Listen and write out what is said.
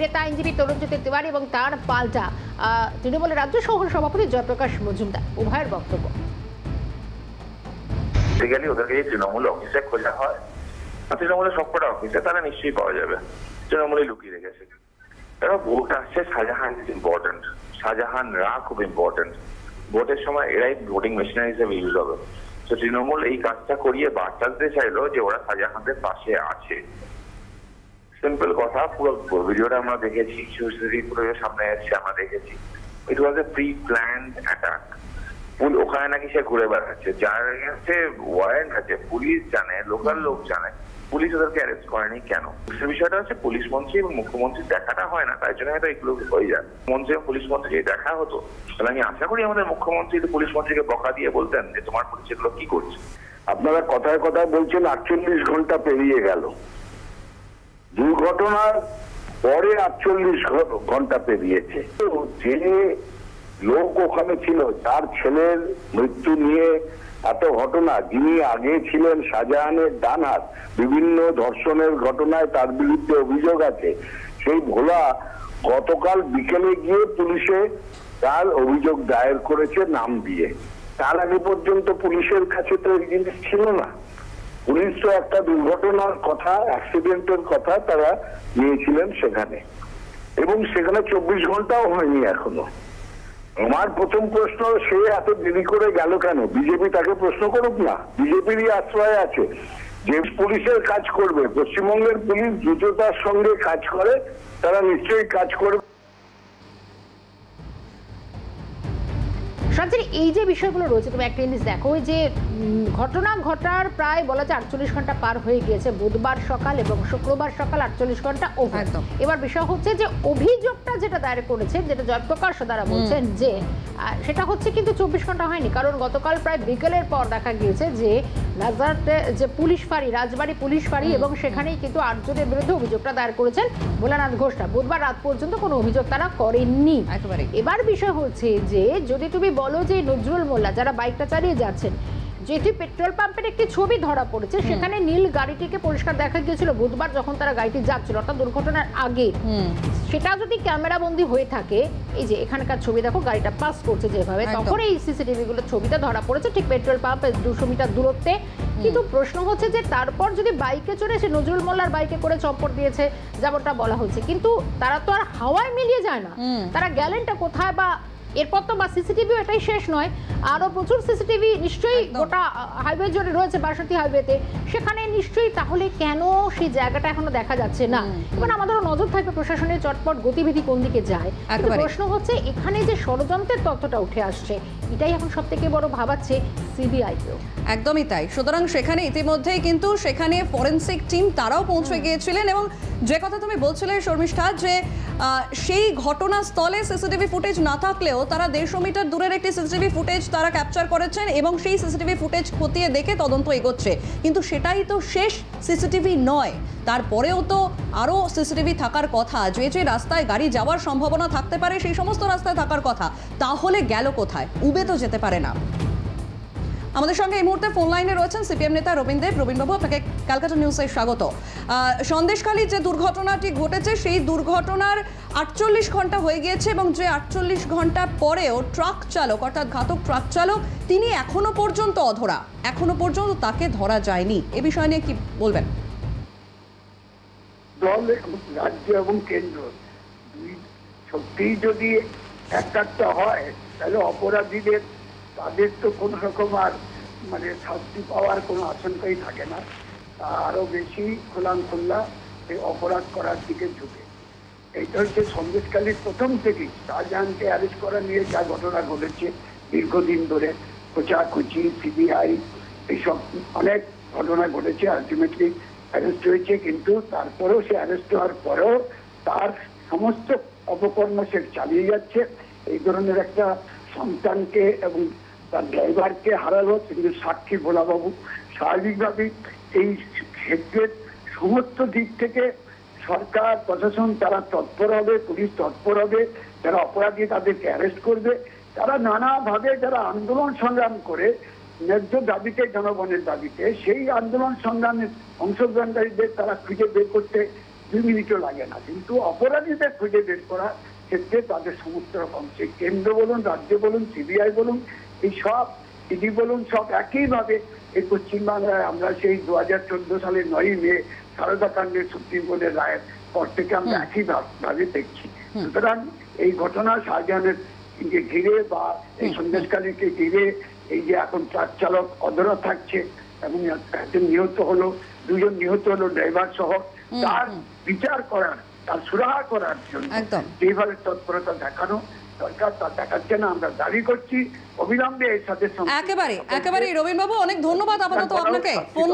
নেতা আইনজীবী তরুণজ্যোতি তিওয়ারি এবং তার পাল্টা তৃণমূলের রাজ্য সহ সভাপতি জয়প্রকাশ মজুমদার উভয়ের বক্তব্য। ওদেরকে যে তৃণমূল অফিসে খোঁজা হয়, তৃণমূলের সবকটা অফিসে তারা নিশ্চয়ই পাওয়া যাবে। তৃণমূলে লুকিয়ে রেখেছে। এবার ভোট আসছে, শাহজাহান ইজ ইম্পর্টেন্ট, শাহজাহানরা খুব ইম্পর্টেন্ট। ভোটের সময় এরাই ভোটিং মেশিনারি হিসেবে ইউজ হবে। তো তৃণমূল এই কাজটা করিয়ে বার্তা দিতে চাইলো যে ওরা শাহজাহানদের পাশে আছে। সিম্পল কথা, পুরো ভিডিওটা আমরা দেখেছি, সিসিটিভি ফুটেজের সামনে এসেছে, আমরা দেখেছি। ইট ওয়াজ এ প্রি প্ল্যান্ড অ্যাটাক। ওখানে নাকি সে ঘুরে বেড়াচ্ছে, যার কাছে ওয়ারেন্ট আছে, পুলিশ জানে, লোকাল লোক জানে, পুলিশ ওদেরকে অ্যারেস্ট করেনি কেন? বিষয়টা হচ্ছে পুলিশ মন্ত্রী এবং মুখ্যমন্ত্রীর দেখাটা হয় না, তাই জন্য হয়তো এগুলো হয়ে যায়। মন্ত্রী এবং পুলিশ মন্ত্রী যদি দেখা হতো, তাহলে আমি আশা করি আমাদের মুখ্যমন্ত্রী পুলিশ মন্ত্রীকে বকা দিয়ে বলতেন যে তোমার পুলিশ এগুলো কি করছে। আপনারা কথায় কথায় বলছেন 48 ঘন্টা পেরিয়ে গেল, দুর্ঘটনার পরে 48 ঘন্টা পেরিয়েছে। যে লোক ওখানে ছিল, যার ছেলের মৃত্যু নিয়ে এত ঘটনা, যিনি আগে ছিলেন শাহজাহানের ডান হাত, বিভিন্ন ধর্ষণের ঘটনায় তার বিরুদ্ধে অভিযোগ আছে, সেই ভোলা গতকাল বিকেলে গিয়ে পুলিশে তার অভিযোগ দায়ের করেছে নাম দিয়ে। তার আগে পর্যন্ত পুলিশের কাছে তো এই জিনিস ছিল না। পুলিশ তো একটা দুর্ঘটনার কথা, অ্যাক্সিডেন্টের কথা তারা নিয়েছিলেন সেখানে, এবং সেখানে 24 ঘন্টাও হয়নি এখনো। আমার প্রথম প্রশ্ন, সে এত দেরি করে গেল কেন? বিজেপি তাকে প্রশ্ন করুক না, বিজেপিরই আশ্রয় আছে। যে পুলিশের কাজ করবে, পশ্চিমবঙ্গের পুলিশ দ্রুততার সঙ্গে কাজ করে, তারা নিশ্চয়ই কাজ করবে। সঞ্জয়, এই যে বিষয়গুলো রয়েছে, তুমি একটা জিনিস দেখো, ওই যে ঘটনা ঘটার প্রায় বলা যায় 48 ঘন্টা পার হয়ে গিয়েছে, বুধবার সকাল এবং শুক্রবার সকাল 48 ঘন্টা ওভার। এবার বিষয় হচ্ছে যে অভিযোগটা যেটা দায়ের করেছে, যেটা জয়প্রকাশ দ্বারা বলছেন, যে সেটা হচ্ছে কিন্তু 24 ঘন্টা হয়নি, কারণ গতকাল প্রায় বিকেলের পর দেখা গিয়েছে যে নাজারতে যে পুলিশ ফাঁড়ি, রাজবাড়ী পুলিশ ফাঁড়ি, এবং সেখানেই কিন্তু 8 জনের বিরুদ্ধে অভিযোগটা দায়ের করেছেন ভোলানাথ ঘোষরা। বুধবার রাত পর্যন্ত কোনো অভিযোগ তারা করেননি। এবার বিষয় হচ্ছে যে যদি তুমি বলো যে নজরুল মোল্লা যারা বাইকটা চালিয়ে যাচ্ছেন, যেটি পেট্রোল পাম্পের একটি ছবি ধরা পড়েছে, সেখানে নীল গাড়িটিকে পরিষ্কার দেখা গিয়েছিল বুধবার যখন তারা গাড়িটি যাচ্ছিল, অর্থাৎ দুর্ঘটনার আগে। সেটা যদি ক্যামেরা বন্দি হয়ে থাকে, এই যে এখানকার ছবি দেখো, গাড়িটা পাস করছে যেভাবে, তখন এই সিসিটিভি গুলো ছবিটা ধরা পড়েছে ঠিক পেট্রোল পাম্পের 200 মিটার দূরত্বে। কিন্তু প্রশ্ন হচ্ছে যে তারপর যদি বাইকে চড়ে সে নজরুল মোল্লার বাইকে করে চম্পট দিয়েছে যেমনটা বলা হচ্ছে, কিন্তু তারা তো আর হাওয়ায় মিলিয়ে যায় না, তারা গেলেনটা কোথায়? বা এরপর তো বা সিসিটিভিও এটাই শেষ নয়, আরো প্রচুর সিসিটিভি নিশ্চয়ই গোটা হাইওয়ে জুড়ে রয়েছে, 62 হাইওয়েতে, সেখানে নিশ্চয়ই। তাহলে কেন সেই জায়গাটা এখনো দেখা যাচ্ছে না? এবং আমাদেরও নজর থাকবে প্রশাসনের চটপট গতিবিধি কোন দিকে যায়। প্রশ্ন হচ্ছে এখানে যে ষড়যন্ত্রের তথ্যটা উঠে আসছে, এটাই এখন সব থেকে বড় ভাবাচ্ছে সিবিআইকেও। একদমই তাই। সুতরাং সেখানে ইতিমধ্যেই কিন্তু সেখানে ফরেন্সিক টিম তারাও পৌঁছে গিয়েছিলেন, এবং যে কথা তুমি বলছিলে শর্মিষ্ঠা, যে সেই ঘটনাস্থলে সিসিটিভি ফুটেজ না থাকলেও তারা 150 মিটার দূরের একটি সিসিটিভি ফুটেজ তারা ক্যাপচার করেছেন, এবং সেই সিসিটিভি ফুটেজ খতিয়ে দেখে তদন্ত এগোচ্ছে। কিন্তু সেটাই তো শেষ সিসিটিভি নয়, তারপরেও তো আরও সিসিটিভি থাকার কথা। যে যে রাস্তায় গাড়ি যাওয়ার সম্ভাবনা থাকতে পারে সেই সমস্ত রাস্তায় থাকার কথা, তাহলে গেল কোথায়? উবে তো যেতে পারে না। আমাদের সঙ্গে এই মুহূর্তে ফোন লাইনে রয়েছেন সিপিএম নেতা রবীন দেব। রবীনবাবু, আপনাকে ক্যালকাটা নিউজে স্বাগত। সন্দেশখালী যে দুর্ঘটনাটি ঘটেছে, সেই দুর্ঘটনার 48 ঘন্টা হয়ে গিয়েছে, এবং যে 48 ঘন্টা পরেও ট্রাক চালক, অর্থাৎ ঘাতক ট্রাক চালক, তিনি এখনো পর্যন্ত অধরা, এখনো পর্যন্ত তাকে ধরা যায়নি। এ বিষয় নিয়ে কি বলবেন? দল, রাজ্য এবং কেন্দ্র সত্যিই যদি একটা হয়, তাহলে অপরাধীদের তাদের তো কোনো রকম আর শাস্তি পাওয়ার কোনো আশঙ্কাই থাকে না, আরো বেশি খোলামখুল্লা এই অপরাধ করার দিকে ঝুঁকে। এইটা হচ্ছে সন্দেশখালীর প্রথম থেকেই শাহজাহানকে অ্যারেস্ট করা নিয়ে যা ঘটনা ঘটেছে দীর্ঘদিন ধরে, খোঁচাখুচি, সিবিআই, এইসব অনেক ঘটনা ঘটেছে। আলটিমেটলি অ্যারেস্ট হয়েছে, কিন্তু তারপরেও সে অ্যারেস্ট হওয়ার পরেও তার সমস্ত অপকর্ম সে চালিয়ে যাচ্ছে। এই ধরনের একটা সন্তানকে এবং তার ড্রাইভারকে হারালো, কিন্তু সাক্ষী ভোলাবাবু। স্বাভাবিকভাবেই এই ক্ষেত্রের সমস্ত দিক থেকে সরকার, প্রশাসন তারা তৎপর হবে, পুলিশ তৎপর হবে, যারা অপরাধী তাদেরকে অ্যারেস্ট করবে। তারা নানাভাবে যারা আন্দোলন সংগ্রাম করে ন্যায্য দাবিতে, জনগণের দাবিতে, সেই আন্দোলন সংগ্রামের অংশগ্রহণকারীদের তারা খুঁজে বের করতে 2 মিনিটও লাগে না, কিন্তু অপরাধীদের খুঁজে বের করার ক্ষেত্রে তাদের সমস্ত রকম, সে কেন্দ্র বলুন, রাজ্য বলুন, সিবিআই বলুন, এই সব ইডি বলুন, সব একইভাবে এই পশ্চিমবাংলায় আমরা সেই 2014 সালের 9ই মে সারদা কাণ্ডের সুপ্রিম কোর্টের রায়ের পর থেকে আমরা একই ভাবে দেখছি। সুতরাং এই ঘটনা শাহজাহানের ঘিরে বা এই সন্দেশকারীকে ঘিরে এই যে এখন ট্রাক চালক অধরা থাকছে এবং একজন নিহত হলো, 2 জন নিহত হলো ড্রাইভার সহ, তার বিচার করার, তার সুরাহা করার জন্য যেভাবে তৎপরতা দেখানো দরকার তা দেখাচ্ছে না। আমরা দাবি করছি অবিলম্বে এর সাথে একেবারে রবীন্দ্রবাবু, অনেক ধন্যবাদ আপাতত আপনাকে। ফোন